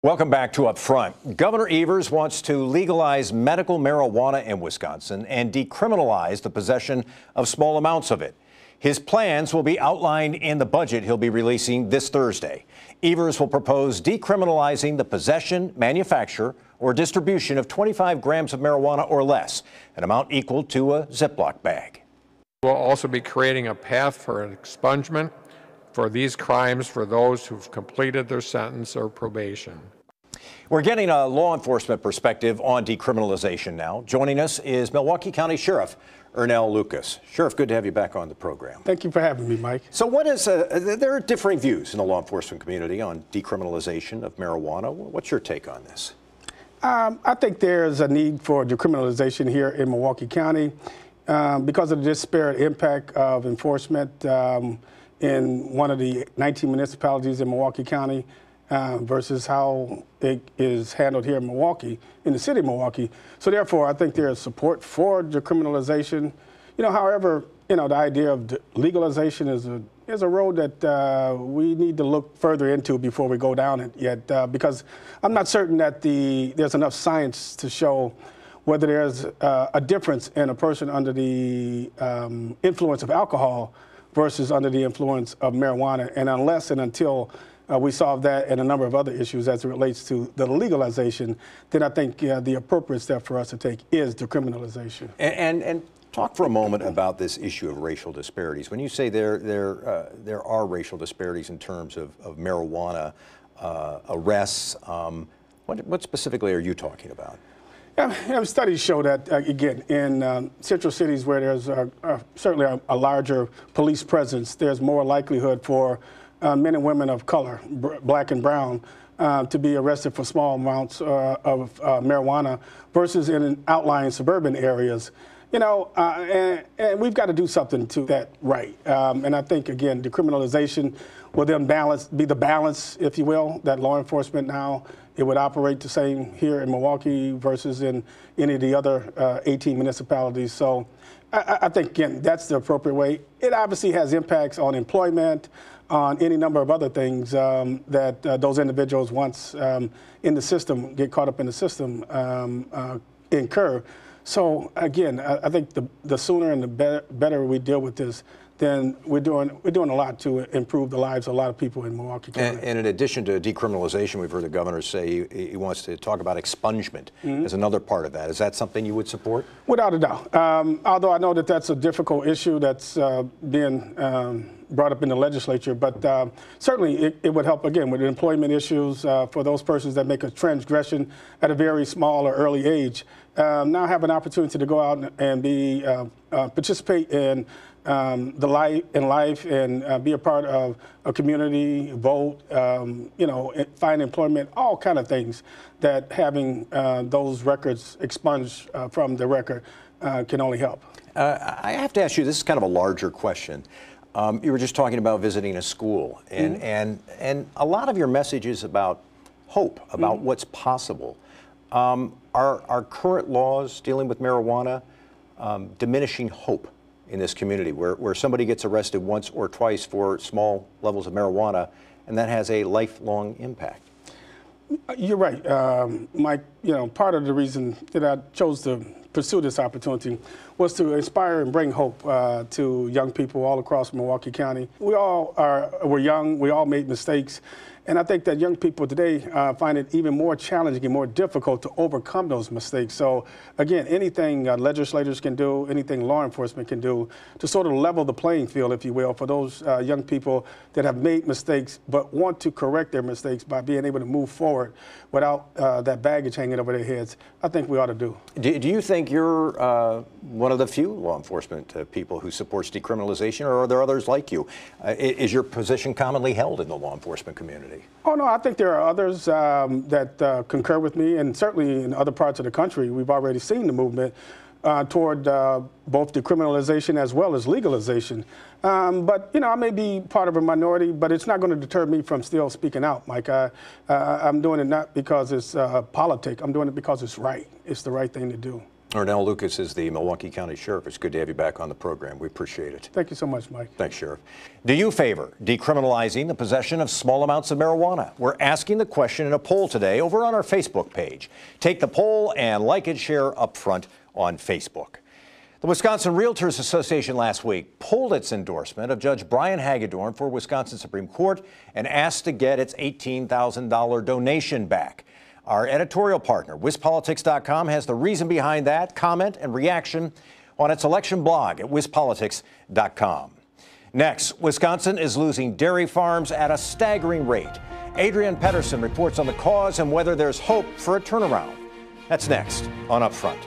Welcome back to Up Front. Governor Evers wants to legalize medical marijuana in Wisconsin and decriminalize the possession of small amounts of it. His plans will be outlined in the budget he'll be releasing this Thursday. Evers will propose decriminalizing the possession, manufacture, or distribution of 25 grams of marijuana or less, an amount equal to a Ziploc bag. We'll also be creating a path for an expungement for these crimes for those who've completed their sentence or probation. We're getting a law enforcement perspective on decriminalization now. Joining us is Milwaukee County Sheriff Ernell Lucas. Sheriff, good to have you back on the program. Thank you for having me, Mike. So what is, there are differing views in the law enforcement community on decriminalization of marijuana. What's your take on this? I think there's a need for decriminalization here in Milwaukee County because of the disparate impact of enforcement in one of the 19 municipalities in Milwaukee County versus how it is handled here in Milwaukee, in the city of Milwaukee. So therefore, I think there's support for decriminalization. However, the idea of legalization is a road that we need to look further into before we go down it yet, because I'm not certain that there's enough science to show whether there's a difference in a person under the influence of alcohol versus under the influence of marijuana. And unless and until we solve that and a number of other issues as it relates to the legalization, then I think the appropriate step for us to take is decriminalization. And talk for a moment about this issue of racial disparities. When you say there are racial disparities in terms of marijuana arrests, what specifically are you talking about? Studies show that, again, in central cities where there's certainly a larger police presence, there's more likelihood for men and women of color, black and brown, to be arrested for small amounts of marijuana versus in outlying suburban areas. And we've got to do something to that right. And I think, again, decriminalization will then be the balance, if you will, that law enforcement now, it would operate the same here in Milwaukee versus in any of the other 18 municipalities. So I think, again, that's the appropriate way. It obviously has impacts on employment, on any number of other things that those individuals once in the system, get caught up in the system, incur. So again, I think the sooner and the better we deal with this, then we're doing a lot to improve the lives of a lot of people in Milwaukee County. And in addition to decriminalization, we've heard the governor say he wants to talk about expungement as another part of that. Is that something you would support? Without a doubt. Although I know that that's a difficult issue that's being brought up in the legislature, but certainly it would help, again, with employment issues for those persons that make a transgression at a very small or early age. Now have an opportunity to go out and participate in life and be a part of a community, vote, find employment, all kind of things that having those records expunged from the record can only help. I have to ask you, this is kind of a larger question. You were just talking about visiting a school, and a lot of your message is about hope, about what's possible. Are current laws dealing with marijuana diminishing hope in this community where somebody gets arrested once or twice for small levels of marijuana and that has a lifelong impact? You're right, Mike. Part of the reason that I chose to pursue this opportunity was to inspire and bring hope to young people all across Milwaukee County. We're young, we all made mistakes. And I think that young people today find it even more challenging and more difficult to overcome those mistakes. So again, anything legislators can do, anything law enforcement can do to sort of level the playing field, if you will, for those young people that have made mistakes but want to correct their mistakes by being able to move forward without that baggage hanging over their heads, I think we ought to do. Do you think you're one of the few law enforcement people who supports decriminalization, or are there others like you? Is your position commonly held in the law enforcement community? Oh, no, I think there are others that concur with me, and certainly in other parts of the country, we've already seen the movement toward both decriminalization as well as legalization. But, I may be part of a minority, but it's not going to deter me from still speaking out, Mike. I'm doing it not because it's politics. I'm doing it because it's right. It's the right thing to do. Ernell Lucas is the Milwaukee County Sheriff. It's good to have you back on the program. We appreciate it. Thank you so much, Mike. Thanks, Sheriff. Do you favor decriminalizing the possession of small amounts of marijuana? We're asking the question in a poll today over on our Facebook page. Take the poll and like and share up front on Facebook. The Wisconsin Realtors Association last week pulled its endorsement of Judge Brian Hagedorn for Wisconsin Supreme Court and asked to get its $18,000 donation back. Our editorial partner, WisPolitics.com, has the reason behind that, comment and reaction on its election blog at WisPolitics.com. Next, Wisconsin is losing dairy farms at a staggering rate. Adrian Pedersen reports on the cause and whether there's hope for a turnaround. That's next on Upfront.